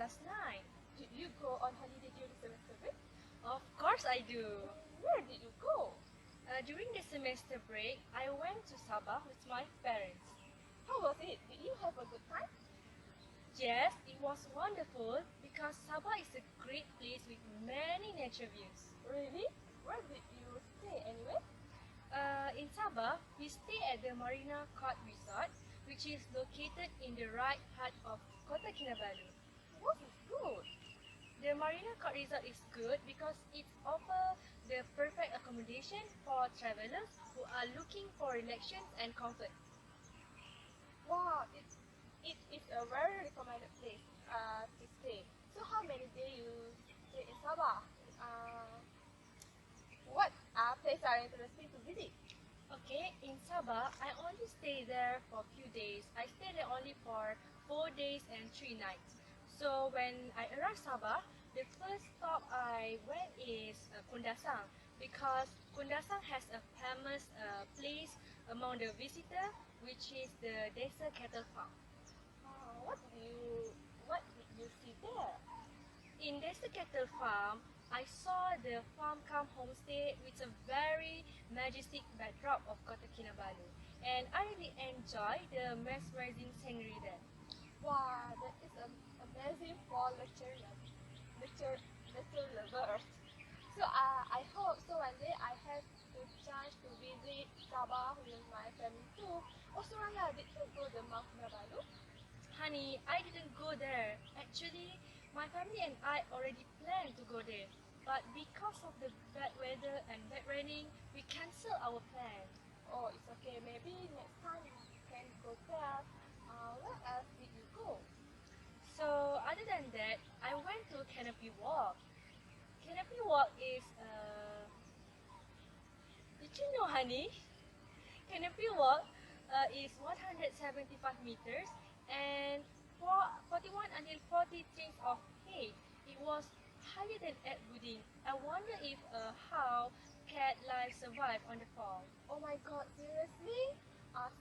last night. Did you go on holiday during semester break? Of course I do. Where did you go? During the semester break, I went to Sabah with my parents. How was it? Did you have a good time? Yes, it was wonderful because Sabah is a great place with many nature views. Really? Where did you stay anyway? In Sabah, we stay at the Marina Court Resort, which is located in the right heart of Kota Kinabalu. What is good? The Marina Court Resort is good because it offers the perfect accommodation for travelers who are looking for relaxation and comfort. Wow, it is a very recommended place to stay. So how many days you stay in Sabah? What places are interesting to visit? Okay, in Sabah, I only stay there for a few days. I stay there only for 4 days and 3 nights. So when I arrived Sabah, the first stop I went is Kundasang because Kundasang has a famous place among the visitor, which is the Desa Cattle Farm. What did you see there? In Desa Cattle Farm, I saw the farm come homestay with a very majestic backdrop of Kota Kinabalu, and I really enjoy the mesmerizing scenery there. Wow, that is amazing for nature lovers. So I hope so one day I have the chance to visit Sabah with my family too. Oh Soraya, did you go to Mount Kinabalu? Honey, I didn't go there. Actually, my family and I already planned to go there. But because of the bad weather and bad raining, we cancelled our plan. Oh, it's okay. Maybe next time you can go there. Where else did you go? So, other than that, I went to Canopy Walk. Canopy Walk is, did you know, honey? Canopy Walk is 175 meters and 41 until 40 trees of hay. It was higher than Ed Budding. I wonder if how cat life survive on the fall. Oh my god, seriously?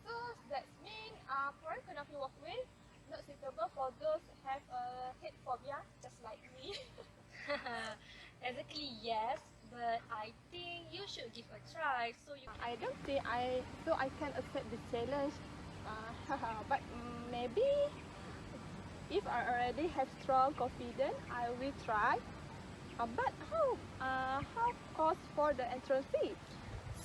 So that means for Canopy Walkway not suitable for those who have a head phobia, just like me. Exactly, yes, but I think you should give a try so you I don't think I can accept the challenge. But maybe if I already have strong confidence, I will try. But how cost for the entrance fee?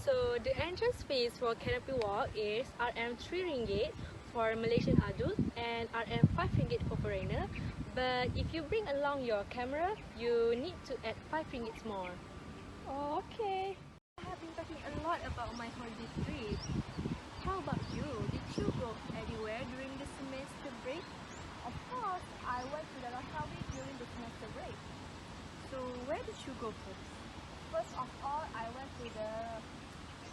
So the entrance fees for Canopy Walk is RM3 ringgit for Malaysian adult and RM5 ringgit for foreigner. But if you bring along your camera, you need to add 5 ringgit more. Oh, okay. I have been talking a lot about my holiday trip. How about you? Did you go anywhere during the semester break? Of course, I went to the Langkawi during the semester break. So where did you go first? First of all, I went to the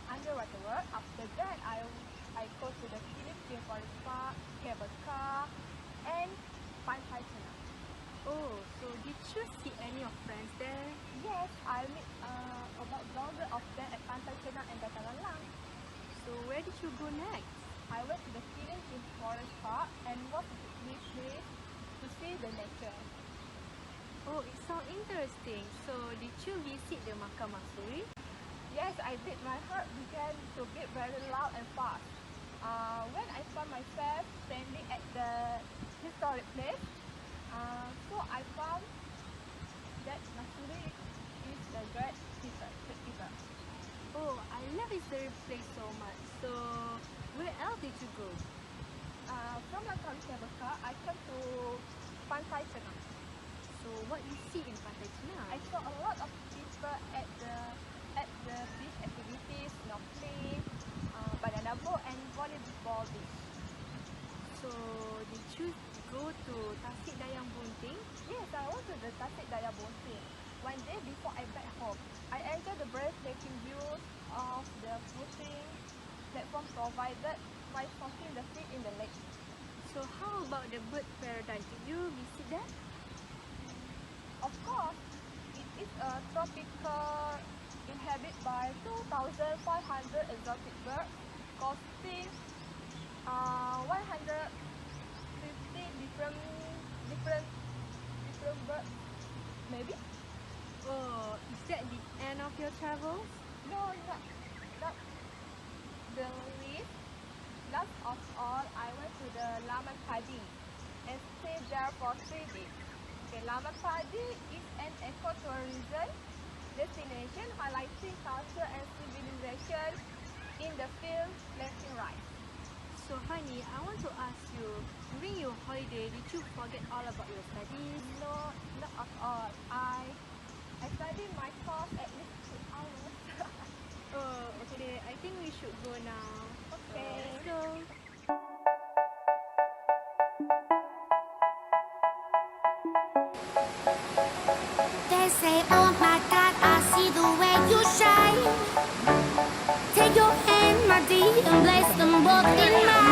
underwater world. After that, I go to the Philippine Forest Park, cable car, and Pantai Cina. Oh, so did you see any of friends there? Yes, I met about blogger of them at Pantai Cina and Dataran Lang. So where did you go next? I went to the Philippine Forest Park and was a picnic place to see the nature. Oh, it sounds interesting. So did you visit the Makam Masuri? Yes, I did. My heart began to beat very loud and fast. When I found myself standing at the historic place, so I found that Masuri is the great keeper. Oh, I love historic place so much. So where else did you go? From Langkawi cable car, I came to Pantai Cina. So what you see in Pantai Cina? I saw a lot of people at the beach activities, snorkeling, banana boat, and volleyball beach. So did you go to Tasik Dayang Bunting? Yes, I went to the Tasik Daya Bonting. One day before I back home, I enjoyed the breathtaking views of the floating platform provided by snorkeling the fish in the lake. So how about the bird paradise? Did you visit that? Of course, it is a tropical inhabited by 2,500 exotic birds, costing 150 different your travels? No, not the least. Last of all, I went to the Laman Padi and stayed there for 3 days. Okay, Laman Padi is an ecotourism destination highlighting culture and civilization in the field planting rice. So honey, I want to ask you, during your holiday, did you forget all about your studies? No, not at all. I studied my course at least 2 hours. Oh, okay, I think we should go now. Okay. Let's go. They say, oh my God, I see the way you shine. Take your hand, my dear, and place them both in mine.